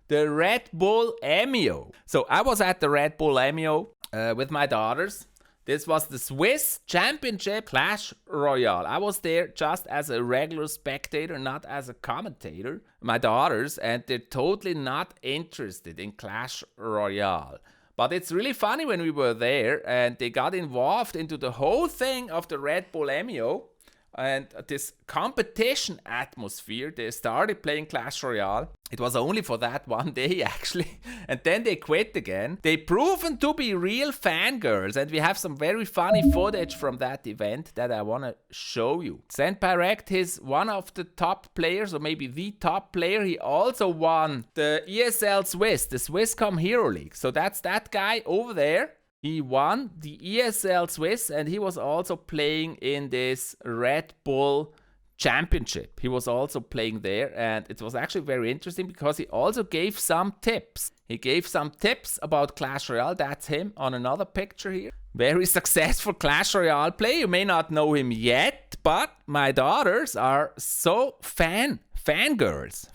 the Redbull MEO. So I was at the Redbull MEO with my daughters. This was the Swiss Championship Clash Royale. I was there just as a regular spectator, not as a commentator. My daughters, and they're totally not interested in Clash Royale. But it's really funny when we were there and they got involved into the whole thing of the Redbull MEO and this competition atmosphere. They started playing Clash Royale. It was only for that one day actually, and then they quit again. They proven to be real fangirls, and we have some very funny footage from that event that I want to show you. Senpai Rekt is one of the top players, or maybe the top player. He also won the ESL Swiss, the Swisscom Hero League. So that's that guy over there. He won the ESL Swiss, and he was also playing in this Redbull Championship. He was also playing there, and it was actually very interesting because he also gave some tips. He gave some tips about Clash Royale. That's him on another picture here. Very successful Clash Royale player. You may not know him yet, but my daughters are so fangirls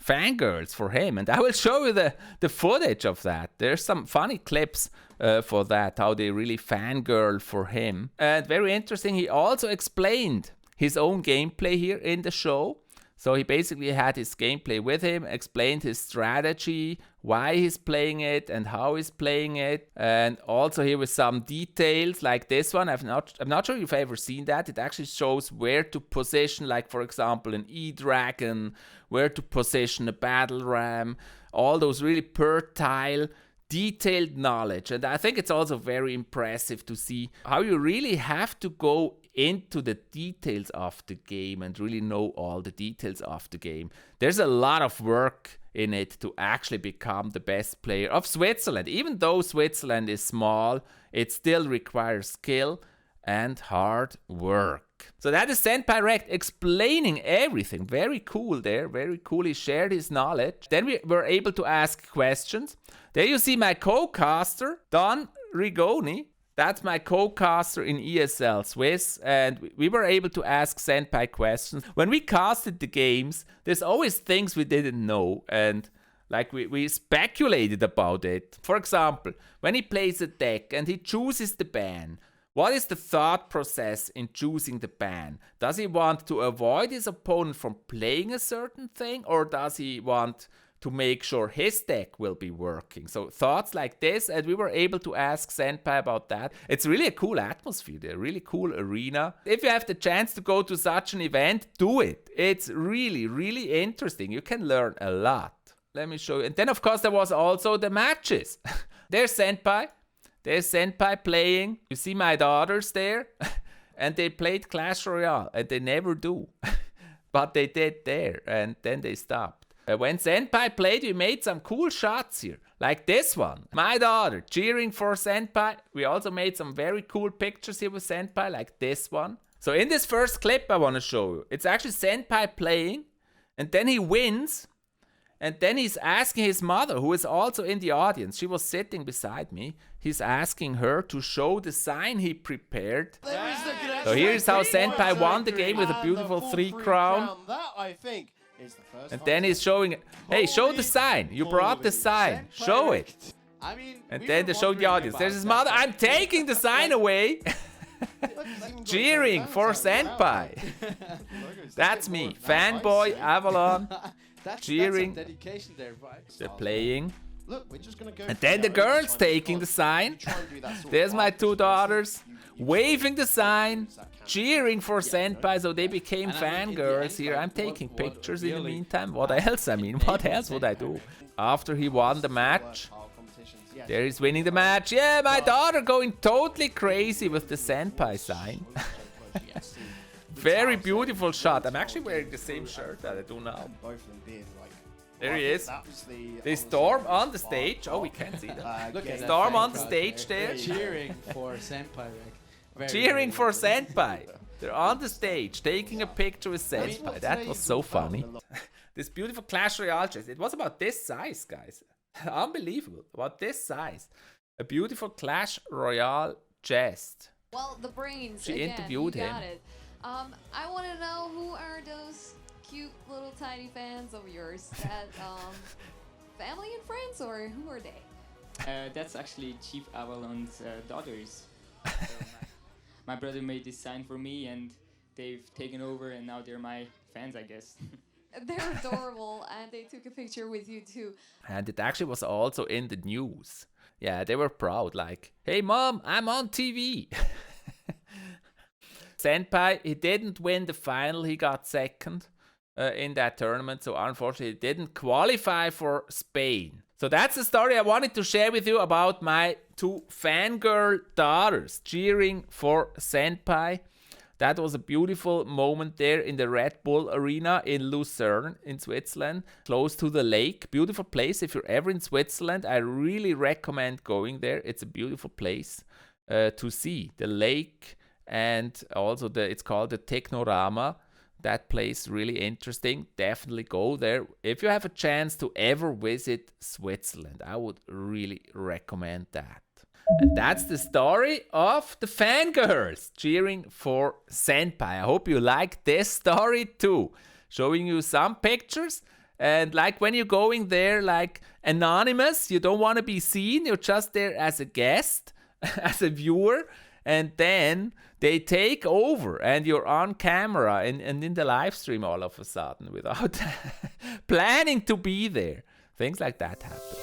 for him, and I will show you the footage of that. There's some funny clips for that, how they really fangirl for him. And very interesting, he also explained his own gameplay here in the show. So he basically had his gameplay with him, explained his strategy, why he's playing it and how he's playing it. And also here with some details like this one. I'm not sure if you've ever seen that. It actually shows where to position, like for example an E-Dragon, where to position a battle ram, all those really per tile detailed knowledge. And I think it's also very impressive to see how you really have to go into the details of the game and really know all the details of the game. There's a lot of work in it to actually become the best player of Switzerland. Even though Switzerland is small, it still requires skill and hard work. So that is Senpai Rekt explaining everything. Very cool there, very cool. He shared his knowledge. Then we were able to ask questions. There you see my co-caster, Don Rigoni. That's my co-caster in ESL Swiss, and we were able to ask Senpai questions. When we casted the games, there's always things we didn't know, and like we speculated about it. For example, when he plays a deck and he chooses the ban, what is the thought process in choosing the ban? Does he want to avoid his opponent from playing a certain thing, or does he want to make sure his deck will be working? So thoughts like this, and we were able to ask Senpai about that. It's really a cool atmosphere there, really cool arena. If you have the chance to go to such an event, do it. It's really, really interesting. You can learn a lot. Let me show you. And then of course there was also the matches. There's Senpai. There's Senpai playing. You see my daughters there. And they played Clash Royale, and they never do. But they did there, and then they stopped. When Senpai played, we made some cool shots here, like this one. My daughter cheering for Senpai. We also made some very cool pictures here with Senpai, like this one. So in this first clip I want to show you, it's actually Senpai playing, and then he wins, and then he's asking his mother, who is also in the audience. She was sitting beside me. He's asking her to show the sign he prepared. So here's how Senpai won the game with a beautiful 3 crown. That, I think, and then he's showing, hey, show the sign. You brought the sign. Show it. And then they show the audience. There's his mother. I'm taking the sign away. Cheering for Senpai. That's me. Fanboy Avalon. Cheering. They're playing. And then the girls taking the sign. There's my 2 daughters waving the sign, cheering for Senpai, so they became fangirls here. I'm taking pictures in the meantime. What else? I mean, what else would I do? After he won the match, there he's winning the match. Yeah, my daughter going totally crazy with the Senpai sign. Very beautiful shot. I'm actually wearing the same shirt that I do now. There he is. They storm on the stage. Oh, we can't see that. Look, storm on the stage there. Cheering for Senpai Rekt. Cheering for Senpai. They're on the stage taking a picture with Senpai. That was so funny. This beautiful Clash Royale chest. It was about this size, guys. Unbelievable. About this size. A beautiful Clash Royale chest. Well, the brains. She again, interviewed him. Got it. I want to know, who are those cute little tiny fans of yours that family and friends, or who are they? That's actually ChiefAvalon's daughters. So my brother made this sign for me, and they've taken over, and now they're my fans, I guess. They're adorable, and they took a picture with you too. And it actually was also in the news. Yeah, they were proud, like, hey mom, I'm on TV. Senpai, he didn't win the final, he got second in that tournament, so unfortunately he didn't qualify for Spain. So that's the story I wanted to share with you about my two fangirl daughters cheering for Senpai. That was a beautiful moment there in the Red Bull Arena in Lucerne in Switzerland, close to the lake. Beautiful place. If you're ever in Switzerland, I really recommend going there. It's a beautiful place to see the lake, and also it's called the Technorama. That place really interesting. Definitely go there. If you have a chance to ever visit Switzerland, I would really recommend that. And that's the story of the fangirls cheering for Senpai. I hope you like this story too. Showing you some pictures. And like when you're going there, like anonymous, you don't want to be seen. You're just there as a guest, as a viewer. And then they take over and you're on camera and in the live stream all of a sudden without planning to be there. Things like that happen.